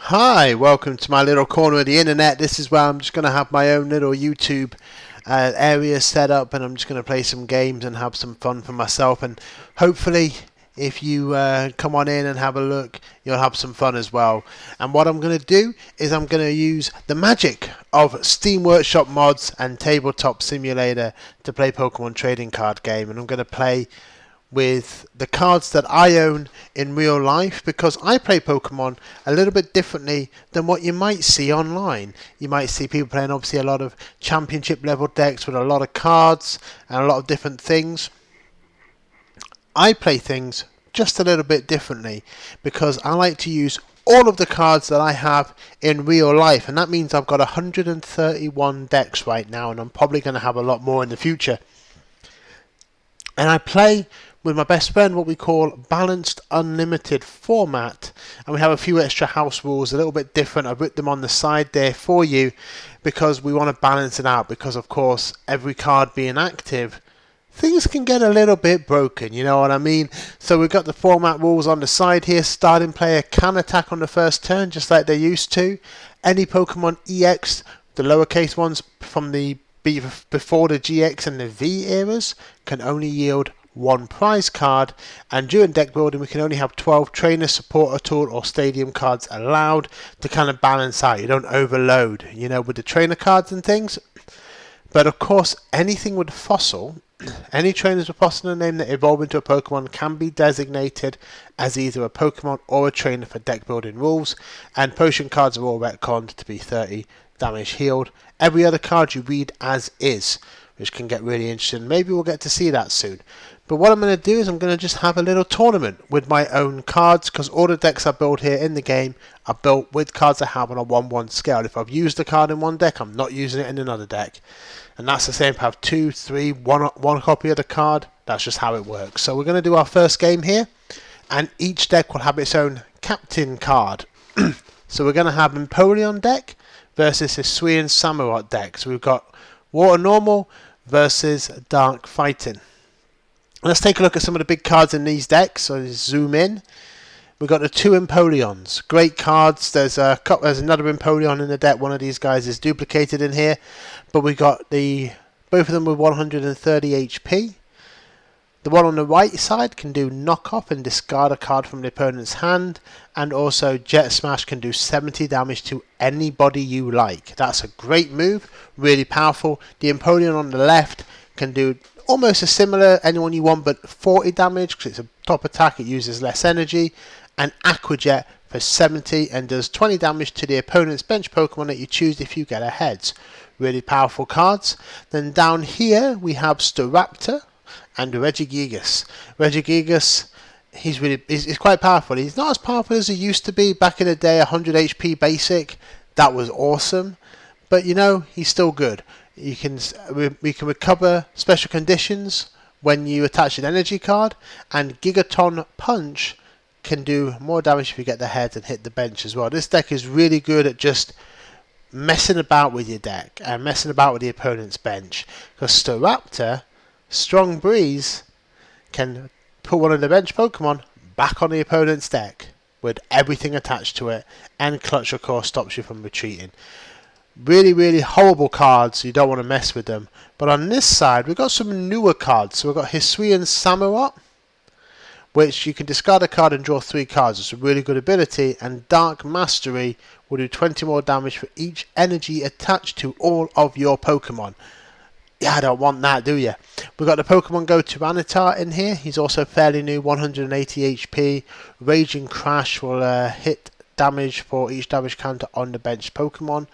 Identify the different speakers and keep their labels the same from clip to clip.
Speaker 1: Hi, welcome to my little corner of the internet. This is where I'm just going to have my own little YouTube area set up, and I'm just going to play some games and have some fun for myself. And hopefully, if you come on in and have a look, you'll have some fun as well. And what I'm going to do is I'm going to use the magic of Steam Workshop mods and Tabletop Simulator to play Pokemon trading card game. And I'm going to play with the cards that I own in real life, because I play Pokemon a little bit differently than what you might see online. You might see people playing obviously a lot of championship level decks with a lot of cards and a lot of different things. I play things just a little bit differently because I like to use all of the cards that I have in real life, and that means I've got 131 decks right now, and I'm probably going to have a lot more in the future. And I play with my best friend what we call balanced unlimited format, and we have a few extra house rules, a little bit different. I've written them on the side there for you because we want to balance it out, because of course every card being active, things can get a little bit broken, you know what I mean? So we've got the format rules on the side here. Starting player can attack on the first turn just like they used to. Any Pokemon EX, the lowercase ones from the before the GX and the V eras, can only yield one prize card, and during deck building we can only have 12 trainer, supporter tool or stadium cards allowed to kind of balance out. You don't overload, you know, with the trainer cards and things. But of course, anything with fossil, any trainers with fossil name that evolve into a Pokemon can be designated as either a Pokemon or a trainer for deck building rules, and potion cards are all retconned to be 30 damage healed. Every other card you read as is, which can get really interesting. Maybe we'll get to see that soon. But what I'm going to do is I'm going to just have a little tournament with my own cards, because all the decks I build here in the game are built with cards I have on a 1-1 scale. If I've used a card in one deck, I'm not using it in another deck. And that's the same if I have 2, 3, one copy of the card. That's just how it works. So we're going to do our first game here, and each deck will have its own captain card. So we're going to have Empoleon deck versus Hisuian Samurott deck. So we've got Water Normal versus Dark Fighting. Let's take a look at some of the big cards in these decks. So zoom in. We've got the two Empoleons. Great cards. There's another Empoleon in the deck. One of these guys is duplicated in here. But we got both of them with 130 HP. The one on the right side can do knock off and discard a card from the opponent's hand. And also Jet Smash can do 70 damage to anybody you like. That's a great move. Really powerful. The Empoleon on the left can do almost a similar anyone you want, but 40 damage because it's a top attack. It uses less energy. And Aqua Jet for 70 and does 20 damage to the opponent's bench Pokemon that you choose if you get a heads. Really powerful cards. Then down here we have Staraptor and Regigigas. Regigigas, he's quite powerful. He's not as powerful as he used to be back in the day. 100 HP basic, that was awesome. But you know, he's still good. We can recover special conditions when you attach an energy card, and Gigaton Punch can do more damage if you get the head and hit the bench as well. This deck is really good at just messing about with your deck and messing about with the opponent's bench, because Staraptor, Strong Breeze, can put one of the bench Pokemon back on the opponent's deck with everything attached to it, and Clutch of course stops you from retreating. Really, really horrible cards. You don't want to mess with them. But on this side, we've got some newer cards. So we've got Hisuian Samurott, which you can discard a card and draw 3 cards. It's a really good ability. And Dark Mastery will do 20 more damage for each energy attached to all of your Pokemon. Yeah, I don't want that, do you? We've got the Pokemon Go Tyranitar in here. He's also fairly new, 180 HP. Raging Crash will hit damage for each damage counter on the bench Pokemon.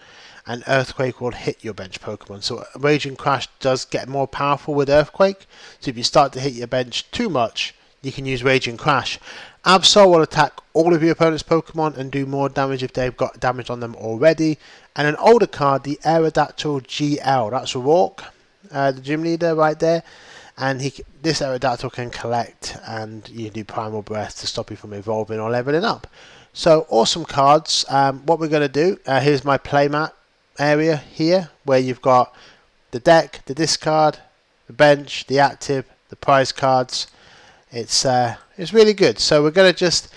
Speaker 1: And Earthquake will hit your bench Pokemon. So Raging Crash does get more powerful with Earthquake. So if you start to hit your bench too much, you can use Raging Crash. Absol will attack all of your opponent's Pokemon and do more damage if they've got damage on them already. And an older card, the Aerodactyl GL. That's Rourke, the gym leader right there. And this Aerodactyl can collect, and you do Primal Breath to stop you from evolving or leveling up. So awesome cards. What we're going to do, here's my playmat area here, where you've got the deck, the discard, the bench, the active, the prize cards. It's really good. So we're going to just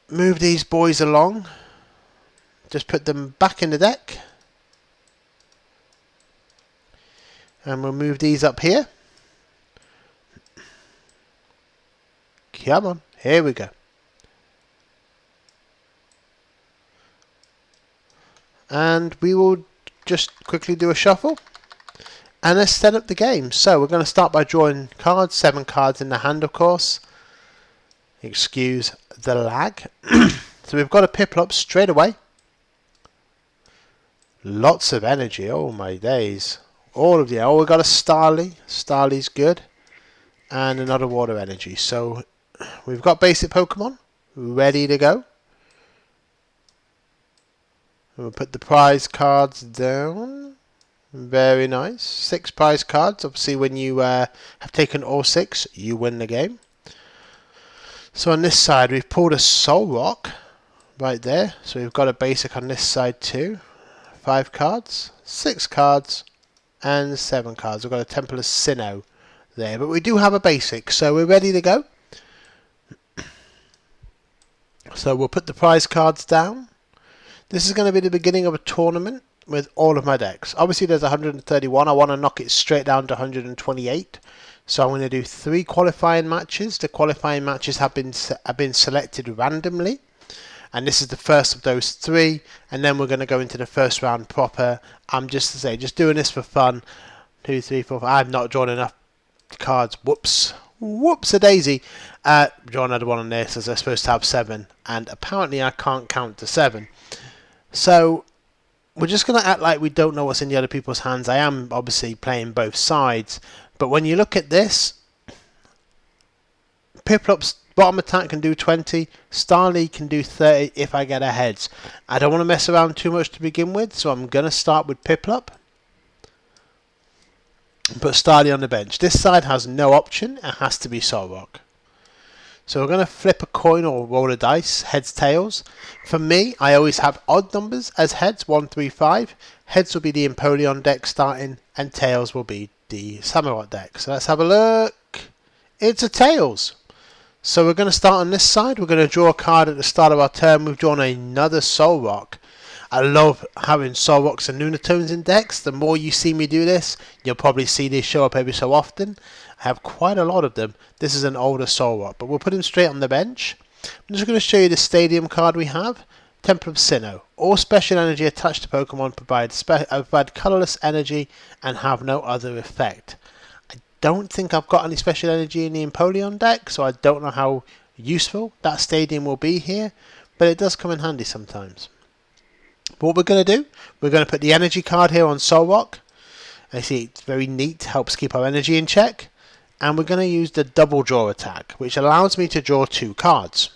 Speaker 1: move these boys along. just put them back in the deck. And we'll move these up here. Come on, here we go. And we will just quickly do a shuffle. And let's set up the game. So we're going to start by drawing cards, 7 cards in the hand, of course. Excuse the lag. So we've got a Piplup straight away. Lots of energy, oh my days. All of the, oh, we've got a Starly. Starly's good. And another water energy. So we've got basic Pokemon ready to go. We'll put the prize cards down. Very nice. 6 prize cards. Obviously, when you have taken all 6, you win the game. So on this side, we've pulled a Solrock right there. So we've got a basic on this side too. 5 cards, 6 cards, and 7 cards. We've got a Temple of Sinnoh there. But we do have a basic, so we're ready to go. So we'll put the prize cards down. This is going to be the beginning of a tournament with all of my decks. Obviously there's 131. I want to knock it straight down to 128. So I'm going to do 3 qualifying matches. The qualifying matches have been selected randomly. And this is the first of those 3. And then we're going to go into the first round proper. I'm just doing this for fun. 2, 3, 4, 5. I've not drawn enough cards. Whoops. Whoops a daisy. Draw another one on this as they're supposed to have 7. And apparently I can't count to 7. So we're just going to act like we don't know what's in the other people's hands. I am obviously playing both sides. But when you look at this, Piplup's bottom attack can do 20. Starly can do 30 if I get a heads. I don't want to mess around too much to begin with. So I'm going to start with Piplup. And put Starly on the bench. This side has no option. It has to be Solrock. So we're going to flip a coin or roll a dice, heads, tails. For me, I always have odd numbers as heads, 1, 3, 5. Heads will be the Empoleon deck starting, and tails will be the Samurott deck. So let's have a look. It's a tails. So we're going to start on this side. We're going to draw a card at the start of our turn. We've drawn another Solrock. I love having Solrocks and Lunatones in decks. The more you see me do this, you'll probably see these show up every so often. I have quite a lot of them. This is an older Solrock, but we'll put him straight on the bench. I'm just going to show you the stadium card we have. Temple of Sinnoh. All special energy attached to Pokemon provide colourless energy and have no other effect. I don't think I've got any special energy in the Empoleon deck, so I don't know how useful that stadium will be here, but it does come in handy sometimes. But what we're going to do, we're going to put the energy card here on Solrock. I see it's very neat, helps keep our energy in check. And we're going to use the double draw attack, which allows me to draw 2 cards.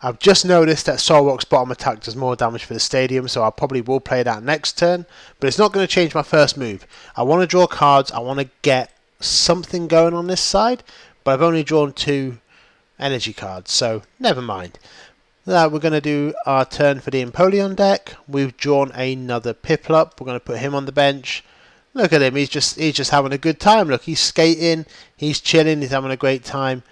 Speaker 1: I've just noticed that Solrock's bottom attack does more damage for the stadium, so I probably will play that next turn. But it's not going to change my first move. I want to draw cards, I want to get something going on this side, but I've only drawn 2 energy cards, so never mind. Now we're going to do our turn for the Empoleon deck. We've drawn another Piplup. We're going to put him on the bench. Look at him, he's just having a good time. Look, he's skating, he's chilling, he's having a great time.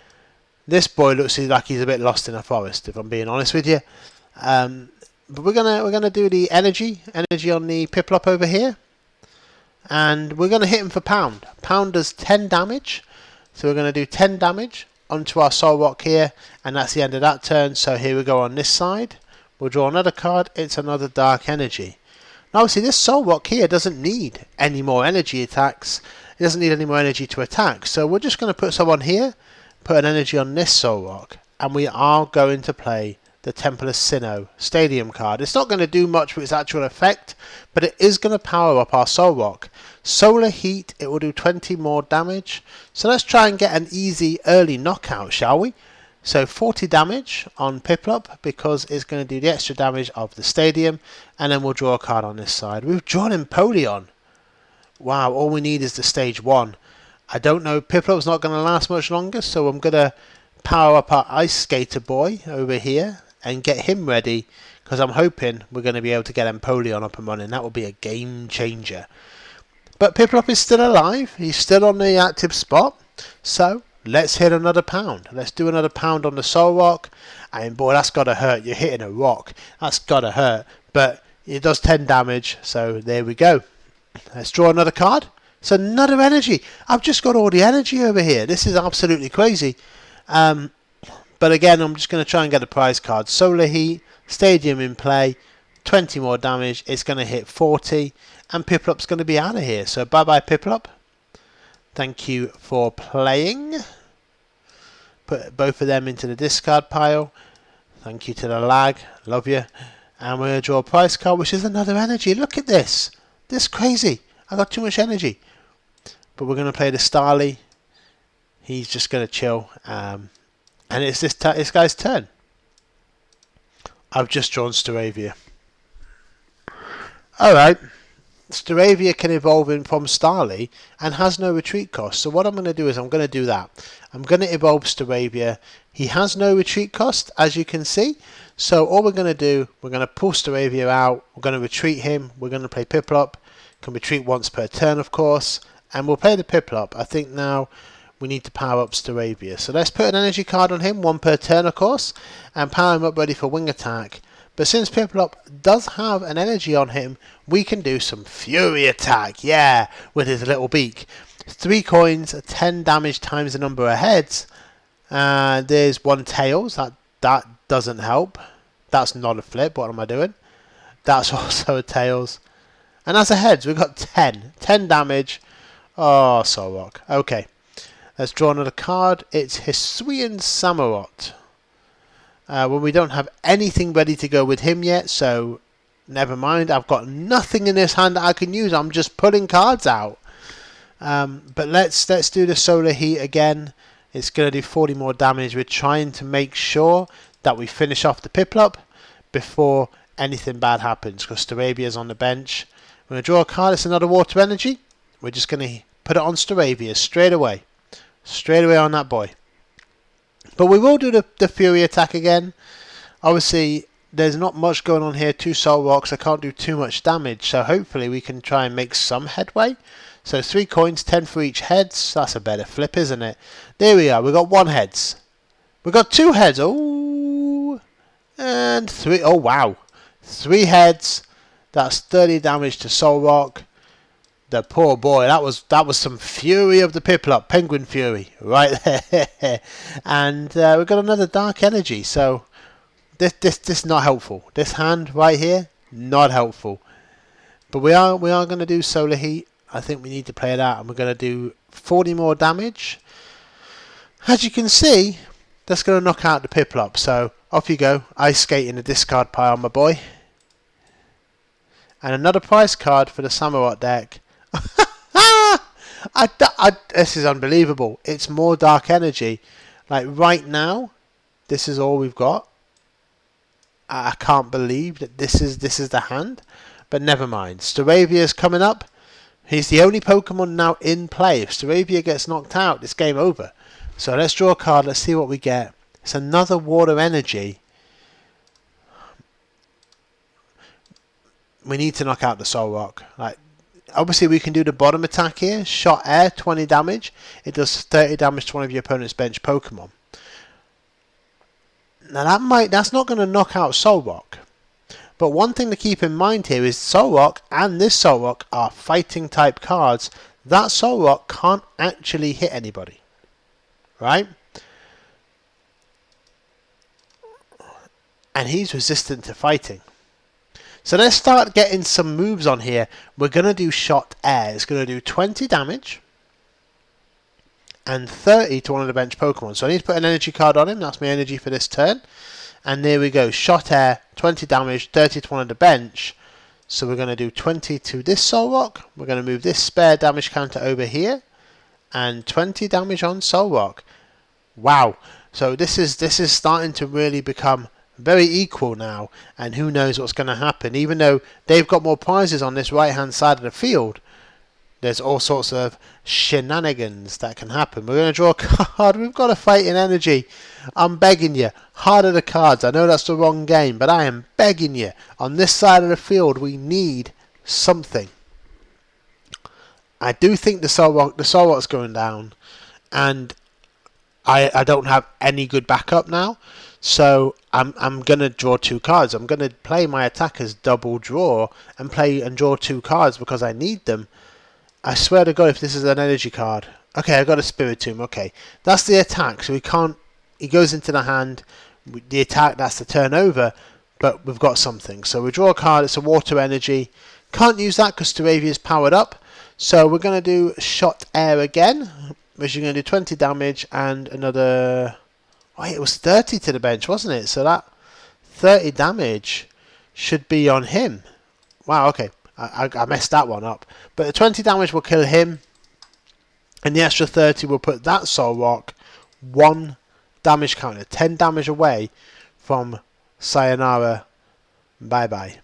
Speaker 1: This boy looks like he's a bit lost in a forest, if I'm being honest with you. But we're gonna do the energy on the Piplup over here, and we're gonna hit him for pound. Pound does 10 damage, so we're gonna do 10 damage onto our Solrock here, and that's the end of that turn. So here we go on this side. We'll draw another card. It's another dark energy. Now obviously this Solrock here doesn't need any more energy attacks. It doesn't need any more energy to attack. So we're just going to put someone here, put an energy on this Solrock, and we are going to play the Temple of Sinnoh Stadium card. It's not going to do much with its actual effect, but it is going to power up our Solrock. Solar Heat, it will do 20 more damage. So let's try and get an easy early knockout, shall we? So 40 damage on Piplup because it's going to do the extra damage of the stadium, and then we'll draw a card on this side. We've drawn Empoleon. Wow, all we need is the stage 1. I don't know, Piplup's not going to last much longer, so I'm going to power up our Ice Skater boy over here and get him ready, because I'm hoping we're going to be able to get Empoleon up and running. That will be a game changer. But Piplup is still alive. He's still on the active spot. So let's hit another pound. Let's do another pound on the Soul Rock. And boy, that's got to hurt. You're hitting a rock. That's got to hurt. But it does 10 damage, so there we go. Let's draw another card. It's another energy. I've just got all the energy over here. This is absolutely crazy. But again, I'm just going to try and get a prize card. Solar Heat, Stadium in play, 20 more damage. It's going to hit 40, and Piplop's going to be out of here. So bye-bye, Piplop. Thank you for playing. Put both of them into the discard pile. Thank you to the lag. Love you. And we're going to draw a prize card, which is another energy. Look at this. This is crazy. I got too much energy. But we're going to play the Starly. He's just going to chill. And it's this guy's turn. I've just drawn Staravia. Alright. Staravia can evolve in from Starly and has no retreat cost. So what I'm going to do is I'm going to do that. I'm going to evolve Staravia. He has no retreat cost, as you can see. So all we're going to do, we're going to pull Staravia out. We're going to retreat him. We're going to play Piplup. Can retreat once per turn, of course. And we'll play the Piplup. I think now we need to power up Staravia. So let's put an energy card on him, one per turn, of course, and power him up ready for wing attack. But since Piplup does have an energy on him, we can do some Fury attack, yeah, with his little beak. 3 coins, 10 damage times the number of heads. There's 1 tails, that doesn't help. That's not a flip, what am I doing? That's also a tails. And as a heads, we've got 10 damage. Oh, Solrock. Okay. Let's draw another card. It's Hisuian Samurott. Well, we don't have anything ready to go with him yet, so never mind. I've got nothing in this hand that I can use. I'm just pulling cards out. But let's do the Solar Heat again. It's going to do 40 more damage. We're trying to make sure that we finish off the Piplup before anything bad happens, because Staravia's on the bench. We're going to draw a card. It's another water energy. We're just going to put it on Staravia straight away. Straight away on that boy. But we will do the Fury attack again. Obviously, there's not much going on here. 2 Soul Rocks. I can't do too much damage. So hopefully we can try and make some headway. So 3 coins, 10 for each heads. That's a better flip, isn't it? There we are. We've got 1 heads. We've got 2 heads. Oh, and 3. Oh, wow. 3 heads. That's 30 damage to Soul Rock. The poor boy, that was some Fury of the Piplup, Penguin Fury, right there. And we've got another Dark Energy, so this is not helpful. This hand right here, not helpful. But we are going to do Solar Heat. I think we need to play it out, and we're going to do 40 more damage. As you can see, that's going to knock out the Piplup. So off you go, Ice Skate in the discard pile, my boy. And another prize card for the Samurott deck. This is unbelievable. It's more Dark Energy. Like right now, this is all we've got. I can't believe that this is the hand. But never mind. Staravia's coming up. He's the only Pokemon now in play. If Staravia gets knocked out, it's game over. So let's draw a card. Let's see what we get. It's another Water Energy. We need to knock out the Soul Rock. Like, obviously we can do the bottom attack here. Shot Air, 20 damage. It does 30 damage to one of your opponent's bench Pokemon. Now that's not going to knock out Soul Rock. But one thing to keep in mind here is Soul Rock and this Soul Rock are fighting type cards. That Soul Rock can't actually hit anybody. Right? And he's resistant to fighting. So let's start getting some moves on here. We're going to do Shot Air. It's going to do 20 damage. And 30 to one of the bench Pokemon. So I need to put an energy card on him. That's my energy for this turn. And there we go. Shot Air, 20 damage, 30 to one of the bench. So we're going to do 20 to this Soul Rock. We're going to move this spare damage counter over here. And 20 damage on Soul Rock. Wow. So this is starting to really become very equal now. And who knows what's going to happen. Even though they've got more prizes on this right hand side of the field, there's all sorts of shenanigans that can happen. We're going to draw a card. We've got a fighting energy. I'm begging you. Heart of the cards. I know that's the wrong game, but I am begging you. On this side of the field, we need something. I do think the Soul Rock's going down. And I don't have any good backup now. So I'm gonna draw 2 cards. I'm gonna play my attackers double draw and play and draw 2 cards because I need them. I swear to God, if this is an energy card. Okay, I got a Spiritomb. Okay, that's the attack. So we can't. He goes into the hand. The attack. That's the turn over. But we've got something. So we draw a card. It's a water energy. Can't use that because Staravia is powered up. So we're going to do Shot Air again, which is going to do 20 damage and another... Wait, it was 30 to the bench, wasn't it? So that 30 damage should be on him. Wow, okay. I messed that one up. But the 20 damage will kill him. And the extra 30 will put that Soul Rock 1 damage counter. 10 damage away from Sayonara. Bye-bye.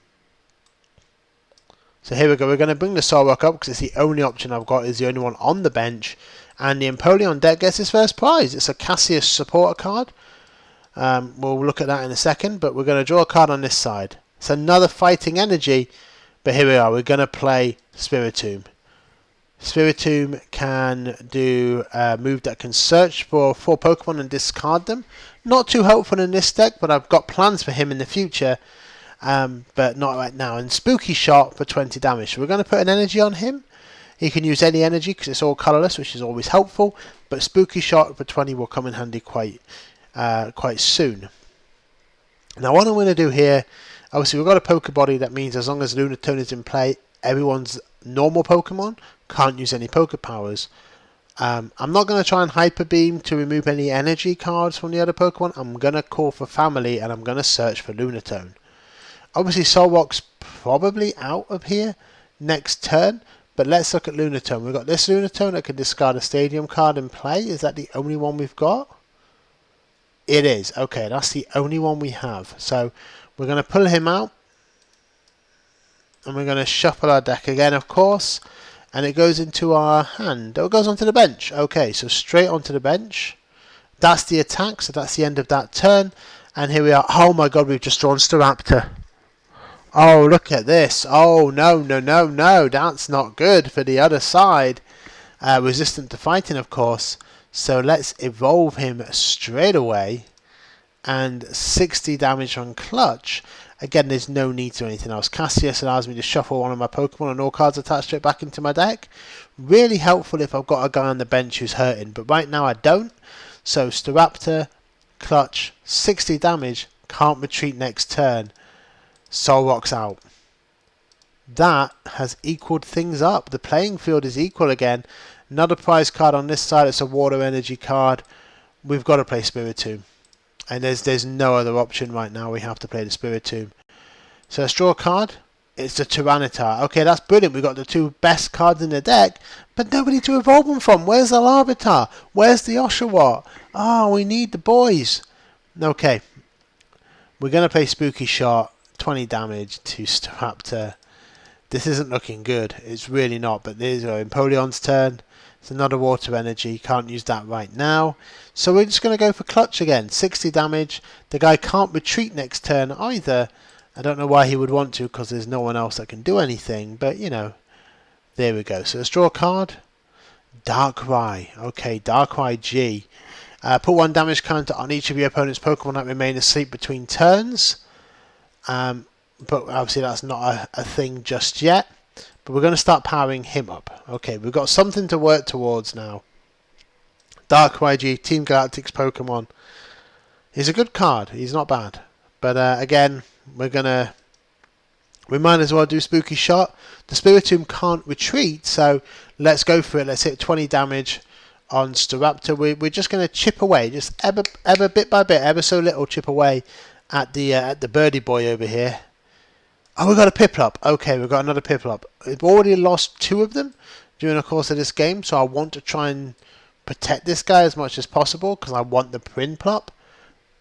Speaker 1: So here we go. We're going to bring the Soul Rock up because it's the only option I've got. Is the only one on the bench. And the Empoleon deck gets its first prize. It's a Cassius supporter card. We'll look at that in a second. But we're going to draw a card on this side. It's another fighting energy. But here we are. We're going to play Spiritomb. Spiritomb can do a move that can search for 4 Pokemon and discard them. Not too helpful in this deck, but I've got plans for him in the future. But not right now. And Spooky Shot for 20 damage. So we're going to put an energy on him. He can use any energy because it's all colourless, which is always helpful. But Spooky Shot for 20 will come in handy quite soon. Now what I'm going to do here, obviously we've got a Pokebody. That means as long as Lunatone is in play, everyone's normal Pokemon can't use any Poke Powers. I'm not going to try and Hyper Beam to remove any energy cards from the other Pokemon. I'm going to call for Family and I'm going to search for Lunatone. Obviously Solrock's probably out of here next turn, but let's look at Lunatone. We've got this Lunatone that can discard a Stadium card and play. Is that the only one we've got? It is. Okay, that's the only one we have. So we're going to pull him out. And we're going to shuffle our deck again, of course. And it goes into our hand. Oh, it goes onto the bench. Okay, so straight onto the bench. That's the attack, so that's the end of that turn. And here we are. Oh my God, we've just drawn Staraptor. Oh, look at this. Oh, no. That's not good for the other side. Resistant to fighting, of course. So let's evolve him straight away. And 60 damage on Clutch. Again, there's no need to anything else. Cassius allows me to shuffle one of my Pokemon and all cards attached to it back into my deck. Really helpful if I've got a guy on the bench who's hurting. But right now I don't. So Staraptor, Clutch, 60 damage. Can't retreat next turn. Solrock's out. That has equaled things up. The playing field is equal again. Another prize card on this side. It's a Water Energy card. We've got to play Spiritomb. And there's no other option right now. We have to play the Spiritomb. So let's draw a card. It's the Tyranitar. Okay, that's brilliant. We've got the 2 best cards in the deck. But nobody to evolve them from. Where's the Larvitar? Where's the Oshawott? Oh, we need the boys. Okay. We're going to play Spooky Shot. 20 damage to Staraptor. This isn't looking good. It's really not. But there's Empoleon's turn. It's another Water Energy. Can't use that right now. So we're just going to go for Clutch again. 60 damage. The guy can't retreat next turn either. I don't know why he would want to because there's no one else that can do anything. But, you know, there we go. So let's draw a card. Darkrai. Okay, Darkrai G. Put 1 damage counter on each of your opponent's Pokemon that remain asleep between turns. But obviously that's not a thing just yet. But we're going to start powering him up. Okay, we've got something to work towards now. Darkrai G, Team Galactic's Pokemon. He's a good card. He's not bad. But again, we might as well do Spooky Shot. The Spiritomb can't retreat, so let's go for it. Let's hit 20 damage on Staraptor. We're just going to chip away, just ever bit by bit, ever so little chip away at the birdie boy over here. Oh, we've got a Piplup. Okay, we've got another Piplup. We've already lost 2 of them during the course of this game, so I want to try and protect this guy as much as possible because I want the Prinplup.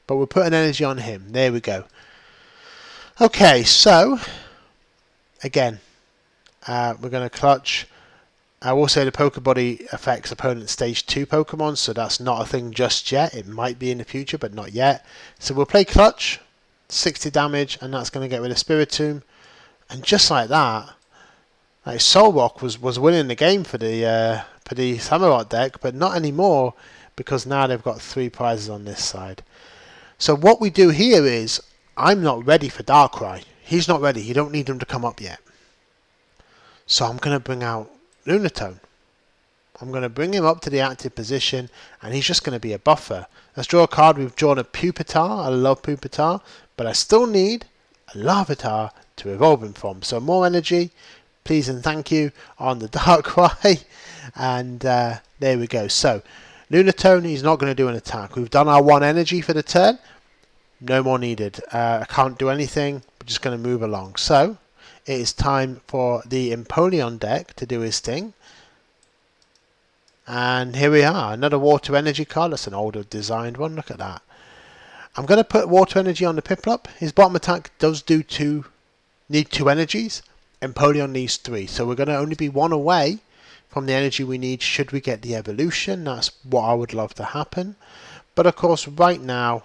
Speaker 1: But we'll put an energy on him. There we go. Okay, so again, we're going to Clutch. I will say the Pokebody affects opponent's Stage 2 Pokemon, so that's not a thing just yet. It might be in the future, but not yet. So we'll play Clutch. 60 damage, and that's going to get rid of Spiritomb. And just like that, like Solrock was winning the game for the Samurott deck, but not anymore because now they've got 3 prizes on this side. So what we do here is, I'm not ready for Darkrai. He's not ready. You don't need him to come up yet. So I'm going to bring out Lunatone. I'm going to bring him up to the active position, and he's just going to be a buffer. Let's draw a card. We've drawn a Pupitar. I love Pupitar, but I still need a Larvitar to evolve him from. So more energy, please and thank you, on the Darkrai. And there we go. So Lunatone, he's not going to do an attack. We've done our 1 energy for the turn. No more needed. I can't do anything. We're just going to move along. So it is time for the Empoleon deck to do his thing. And here we are, another water energy card. That's an older designed one. Look at that. I'm going to put water energy on the Piplup. His bottom attack does need 2 energies. Empoleon needs 3. So we're going to only be 1 away from the energy we need should we get the evolution. That's what I would love to happen. But of course, right now,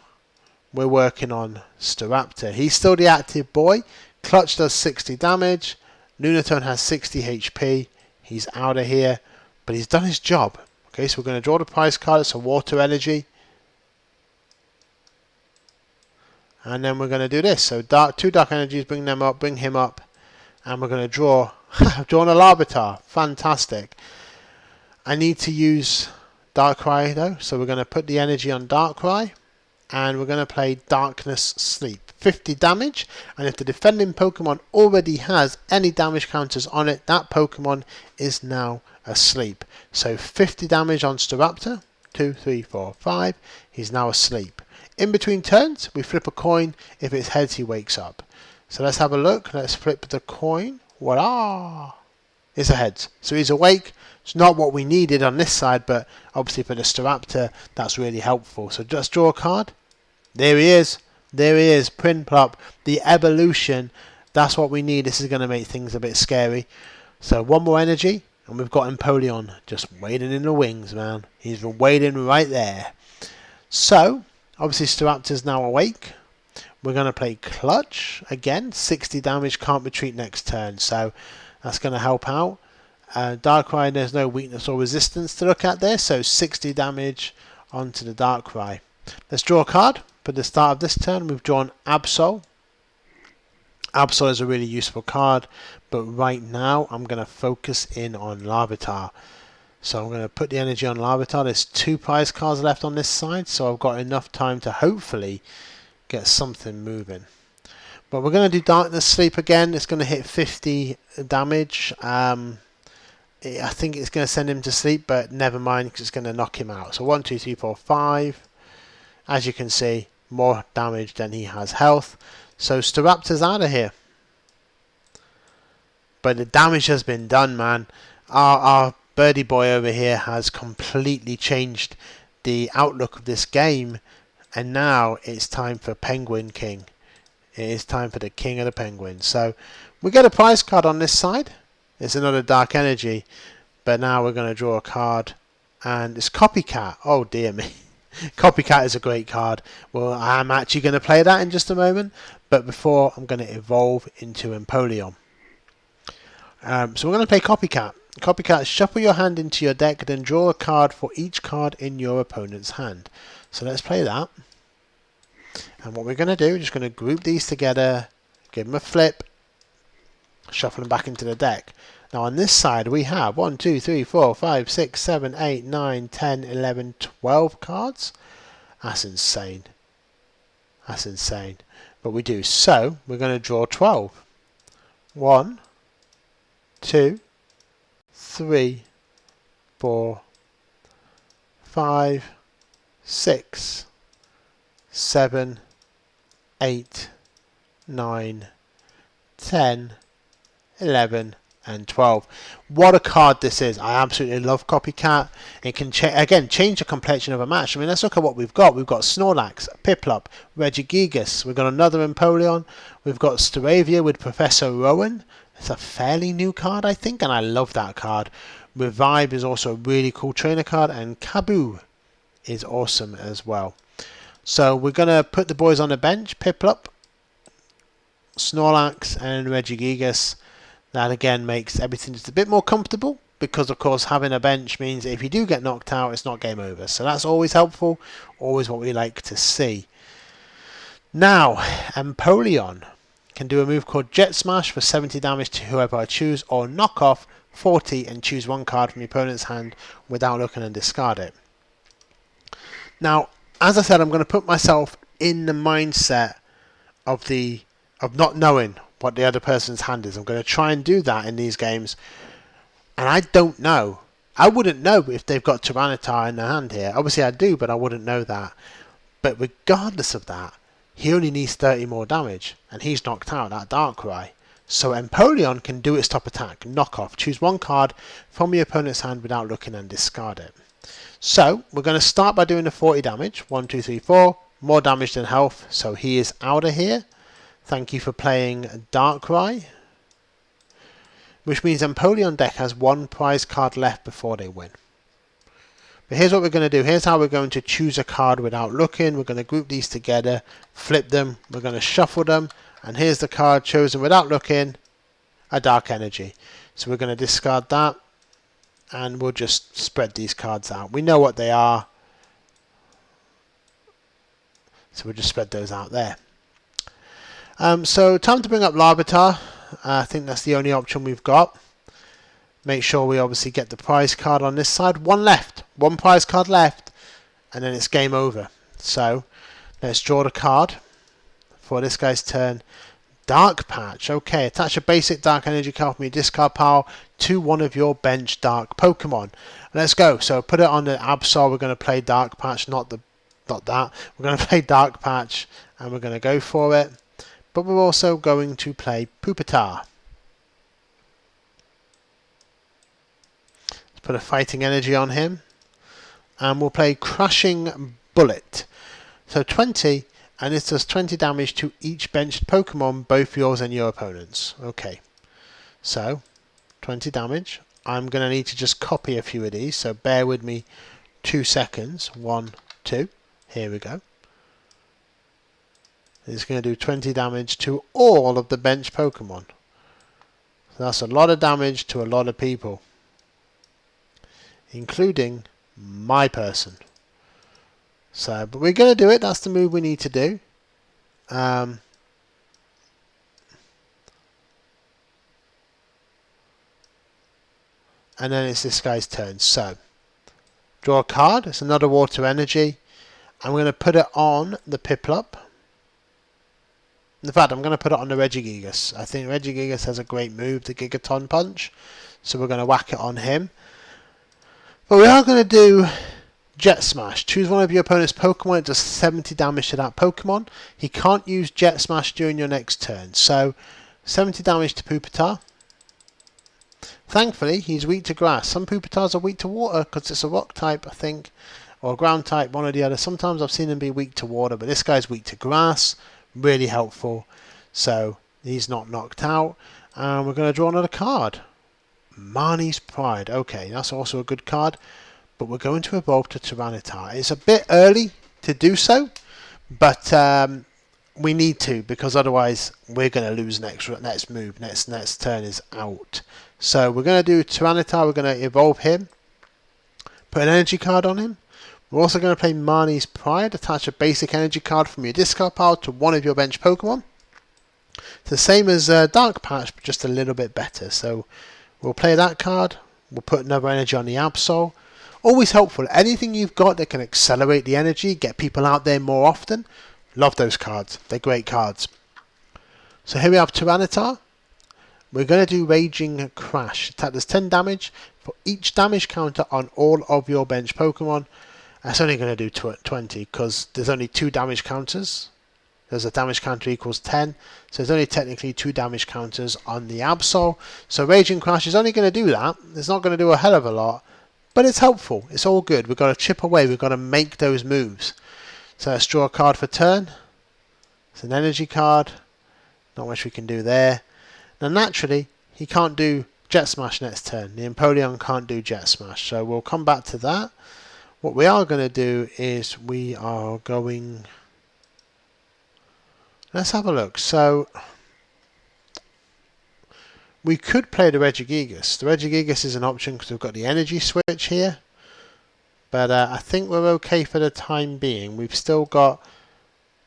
Speaker 1: we're working on Staraptor. He's still the active boy. Clutch does 60 damage. Lunatone has 60 HP. He's out of here. But he's done his job. Okay, so we're going to draw the prize card. It's a water energy. And then we're going to do this. So 2 dark energies, bring them up, bring him up. And we're going to draw. I've drawn a Larvitar. Fantastic. I need to use Darkrai though. So we're going to put the energy on Darkrai. And we're going to play Darkness Sleep. 50 damage, and if the defending Pokemon already has any damage counters on it, that Pokemon is now asleep. So 50 damage on Staraptor. 2, 3, 4, 5. He's now asleep. In between turns, we flip a coin. If it's heads, he wakes up. So let's have a look. Let's flip the coin. Voila! It's a heads. So he's awake. It's not what we needed on this side, but obviously for the Staraptor, that's really helpful. So just draw a card. There he is. There he is, Prinplup, the evolution. That's what we need. This is going to make things a bit scary. So 1 more energy, and we've got Empoleon just waiting in the wings, man. He's waiting right there. So, obviously Staraptor's now awake. We're going to play Clutch. Again, 60 damage, can't retreat next turn. So, that's going to help out. Darkrai, there's no weakness or resistance to look at there. So, 60 damage onto the Darkrai. Let's draw a card. For the start of this turn, we've drawn Absol. Absol is a really useful card, but right now I'm going to focus in on Larvitar. So I'm going to put the energy on Larvitar. There's 2 prize cards left on this side, so I've got enough time to hopefully get something moving. But we're going to do Darkness Sleep again. It's going to hit 50 damage. I think it's going to send him to sleep, but never mind, because it's going to knock him out. So 1, 2, 3, 4, 5. As you can see, more damage than he has health. So Staraptor's out of here. But the damage has been done, man. Our birdie boy over here has completely changed the outlook of this game. And now it's time for Penguin King. It is time for the King of the Penguins. So we get a prize card on this side. It's another Dark Energy. But now we're going to draw a card. And it's Copycat. Oh dear me. Copycat is a great card. Well, I'm actually going to play that in just a moment, but before I'm going to evolve into Empoleon. So we're going to play Copycat. Copycat, shuffle your hand into your deck, then draw a card for each card in your opponent's hand. So let's play that. And what we're going to do, we're just going to group these together, give them a flip, shuffle them back into the deck. Now on this side we have 1, 2, 3, 4, 5, 6, 7, 8, 9, 10, 11, 12 cards. That's insane. That's insane. But we do. So we're going to draw 12. 1, 2, 3, 4, 5, 6, 7, 8, 9, 10, 11, and 12. What a card this is. I absolutely love Copycat. It can again change the complexion of a match. I mean, let's look at what we've got. We've got Snorlax, Piplup, Regigigas. We've got another Empoleon. We've got Staravia with Professor Rowan. It's a fairly new card, I think, and I love that card. Revive is also a really cool trainer card, and Kaboo is awesome as well. So we're going to put the boys on the bench. Piplup, Snorlax, and Regigigas. That again makes everything just a bit more comfortable. because of course having a bench means if you do get knocked out, it's not game over. So that's always helpful, always what we like to see. Now, Empoleon can do a move called Jet Smash for 70 damage to whoever I choose, or knock off 40 and choose one card from your opponent's hand without looking and discard it. Now, as I said, I'm going to put myself in the mindset of not knowing what the other person's hand is. I'm going to try and do that in these games, and I don't know. I wouldn't know if they've got Tyranitar in their hand here. Obviously I do, but I wouldn't know that. But regardless of that, he only needs 30 more damage, and he's knocked out that Darkrai. So Empoleon can do its top attack, knock off, choose one card from your opponent's hand without looking and discard it. So we're going to start by doing the 40 damage. 1, 2, 3, 4. More damage than health, so he is out of here. Thank you for playing Darkrai. Which means Empoleon deck has one prize card left before they win. But here's what we're going to do. Here's how we're going to choose a card without looking. We're going to group these together, flip them, we're going to shuffle them, and here's the card chosen without looking, a Dark Energy. So we're going to discard that, and we'll just spread these cards out. We know what they are, so we'll just spread those out there. So time to bring up Larvitar. I think that's the only option we've got. Make sure we obviously get the prize card on this side. One left. One prize card left. And then it's game over. So let's draw the card for this guy's turn. Dark Patch. Okay, attach a basic Dark Energy card from your discard pile to one of your bench Dark Pokemon. Let's go. So put it on the Absol. We're going to play Dark Patch, not that. We're going to play Dark Patch and we're going to go for it. But we're also going to play Pupitar. Let's put a Fighting Energy on him. And we'll play Crushing Bullet. So 20, and it does 20 damage to each benched Pokemon, both yours and your opponent's. Okay, so 20 damage. I'm going to need to just copy a few of these, so bear with me 2 seconds. 1, 2, here we go. It's going to do 20 damage to all of the bench Pokemon. So that's a lot of damage to a lot of people, including my person. So, but we're going to do it. That's the move we need to do. And then it's this guy's turn. So, draw a card. It's another Water Energy. I'm going to put it on the Piplup. In fact, I'm going to put it on the Regigigas. I think Regigigas has a great move, the Gigaton Punch. So we're going to whack it on him. But we are going to do Jet Smash. Choose one of your opponent's Pokemon. It does 70 damage to that Pokemon. He can't use Jet Smash during your next turn. So 70 damage to Pupitar. Thankfully, he's weak to grass. Some Pupitars are weak to water because it's a rock type, I think. Or ground type, one or the other. Sometimes I've seen him be weak to water, but this guy's weak to grass. Really helpful. So he's not knocked out. And we're going to draw another card. Marnie's Pride. Okay, that's also a good card. But we're going to evolve to Tyranitar. It's a bit early to do so. But we need to, because otherwise we're going to lose next move. Next turn is out. So we're going to do Tyranitar. We're going to evolve him. Put an energy card on him. We're also going to play Marnie's Pride. Attach a basic energy card from your discard pile to one of your bench Pokemon. It's the same as Dark Patch, but just a little bit better. So we'll play that card. We'll put another energy on the Absol. Always helpful. Anything you've got that can accelerate the energy, get people out there more often. Love those cards. They're great cards. So here we have Tyranitar. We're going to do Raging Crash. Attack does 10 damage for each damage counter on all of your bench Pokemon. That's only going to do 20 because there's only 2 damage counters. There's a damage counter equals 10. So there's only technically 2 damage counters on the Absol. So Raging Crash is only going to do that. It's not going to do a hell of a lot. But it's helpful. It's all good. We've got to chip away. We've got to make those moves. So let's draw a card for turn. It's an energy card. Not much we can do there. Now naturally, he can't do Jet Smash next turn. The Empoleon can't do Jet Smash. So we'll come back to that. What we are going to do is we are going... Let's have a look. So We could play the Regigigas. The Regigigas is an option because we've got the energy switch here. But I think we're okay for the time being. We've still got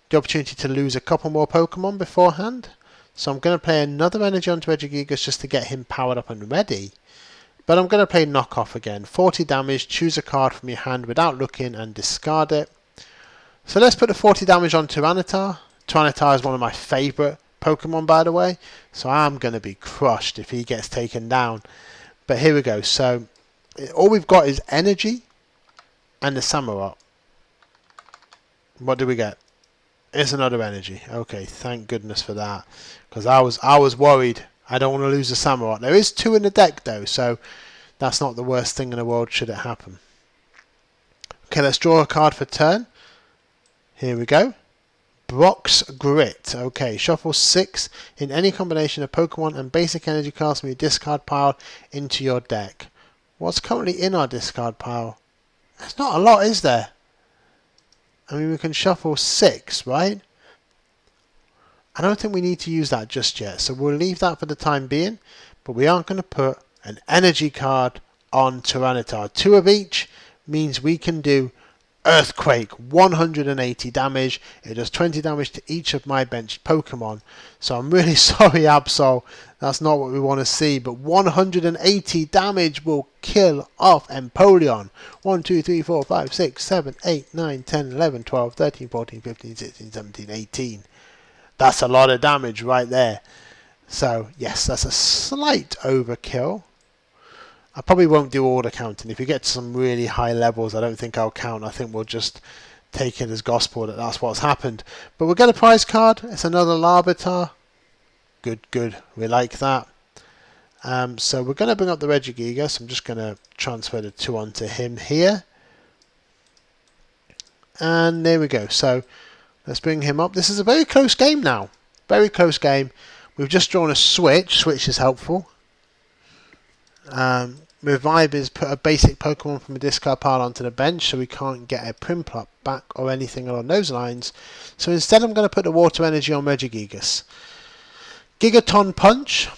Speaker 1: the opportunity to lose a couple more Pokemon beforehand. So I'm going to play another energy onto Regigigas just to get him powered up and ready. But I'm going to play Knockoff again. 40 damage, choose a card from your hand without looking and discard it. So let's put the 40 damage on Tyranitar. Tyranitar is one of my favourite Pokemon, by the way. So I'm going to be crushed if he gets taken down. But here we go. So all we've got is energy and the Samurott. What do we get? It's another energy. Okay, thank goodness for that. Because I was worried. I don't want to lose the Samurott. There is 2 in the deck though, so that's not the worst thing in the world should it happen. Okay, let's draw a card for turn. Here we go. Brock's Grit. Okay, shuffle 6 in any combination of Pokemon and basic energy cards from your discard pile into your deck. What's currently in our discard pile? There's not a lot, is there? I mean, we can shuffle 6, right? I don't think we need to use that just yet, so we'll leave that for the time being. But we aren't going to put an energy card on Tyranitar. 2 of each means we can do Earthquake, 180 damage. It does 20 damage to each of my benched Pokemon. So I'm really sorry, Absol. That's not what we want to see. But 180 damage will kill off Empoleon. 1, 2, 3, 4, 5, 6, 7, 8, 9, 10, 11, 12, 13, 14, 15, 16, 17, 18. That's a lot of damage right there. So, yes, that's a slight overkill. I probably won't do all the counting. If you get to some really high levels, I don't think I'll count. I think we'll just take it as gospel that that's what's happened. But we'll get a prize card. It's another Larvitar. Good, good. We like that. So we're going to bring up the Regigigas. I'm just going to transfer the 2 onto him here. And there we go. So let's bring him up. This is a very close game now. Very close game. We've just drawn a switch. Switch is helpful. Revive is put a basic Pokemon from a discard pile onto the bench, so we can't get a Prinplup back or anything along those lines. So instead I'm going to put the Water Energy on Regigigas. Gigaton Punch.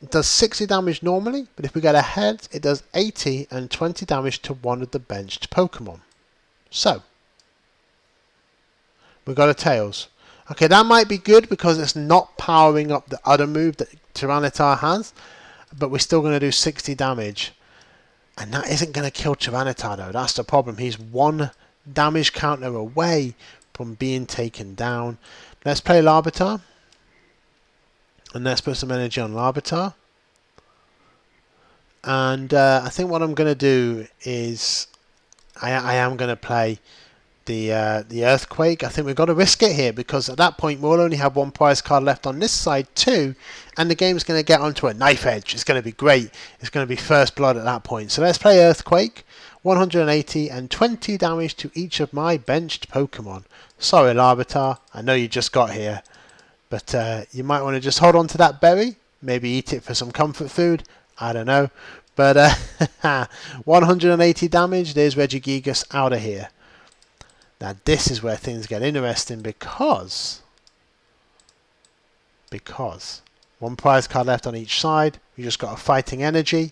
Speaker 1: It does 60 damage normally, but if we get ahead, it does 80 and 20 damage to one of the benched Pokemon. So, we've got a Tails. Okay, that might be good because it's not powering up the other move that Tyranitar has, but we're still going to do 60 damage. And that isn't going to kill Tyranitar though, that's the problem. He's 1 damage counter away from being taken down. Let's play Larvitar. And let's put some energy on Larvitar. And I think what I'm going to do is I am going to play the Earthquake. I think we've got to risk it here because at that point we'll only have 1 prize card left on this side too, and the game's going to get onto a knife edge. It's going to be great. It's going to be first blood at that point. So let's play Earthquake. 180 and 20 damage to each of my benched Pokemon. Sorry Larvitar, I know you just got here, but you might want to just hold on to that berry, maybe eat it for some comfort food, I don't know. But 180 damage, there's Regigigas out of here. Now this is where things get interesting because 1 prize card left on each side. We just got a fighting energy.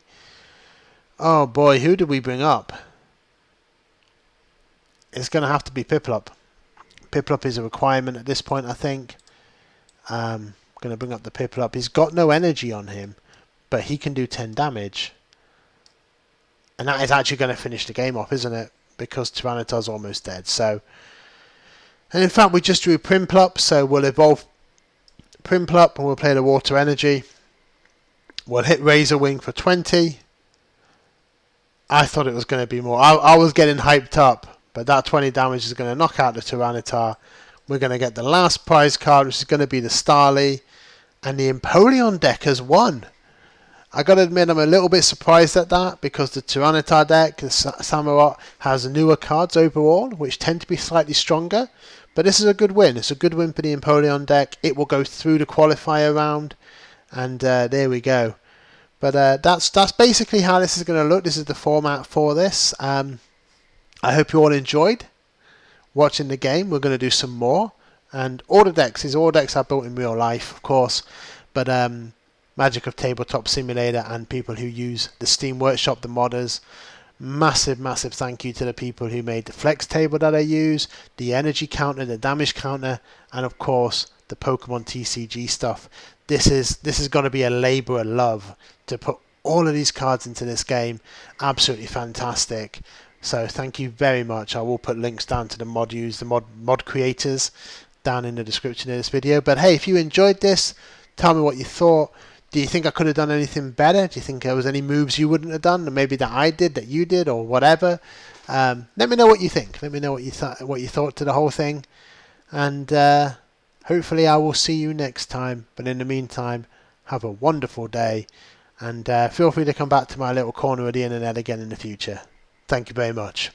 Speaker 1: Oh boy, who did we bring up? It's going to have to be Piplup. Piplup is a requirement at this point, I think. Going to bring up the Piplup. He's got no energy on him, but he can do 10 damage. And that is actually going to finish the game off, isn't it? Because Tyranitar's almost dead. So, and in fact, we just drew Prinplup, so we'll evolve Prinplup and we'll play the Water Energy. We'll hit Razor Wing for 20. I thought it was going to be more. I was getting hyped up, but that 20 damage is going to knock out the Tyranitar. We're going to get the last prize card, which is going to be the Starly, and the Empoleon deck has won. I got to admit, I'm a little bit surprised at that because the Tyranitar deck, the Samurott, has newer cards overall, which tend to be slightly stronger. But this is a good win. It's a good win for the Empoleon deck. It will go through the qualifier round, and there we go. But that's basically how this is going to look. This is the format for this. I hope you all enjoyed watching the game. We're going to do some more, and all the decks are built in real life, of course. But Magic of Tabletop Simulator and people who use the Steam Workshop, the modders. Massive thank you to the people who made the flex table that I use, the energy counter, the damage counter, and of course the Pokemon TCG stuff. This is going to be a labour of love to put all of these cards into this game. Absolutely fantastic. So thank you very much. I will put links down to the mod creators down in the description of this video. But hey, if you enjoyed this, tell me what you thought. Do you think I could have done anything better? Do you think there was any moves you wouldn't have done, or maybe that I did, that you did, or whatever? Let me know what you think. Let me know what you thought to the whole thing, and hopefully I will see you next time. But in the meantime, have a wonderful day, and feel free to come back to my little corner of the internet again in the future. Thank you very much.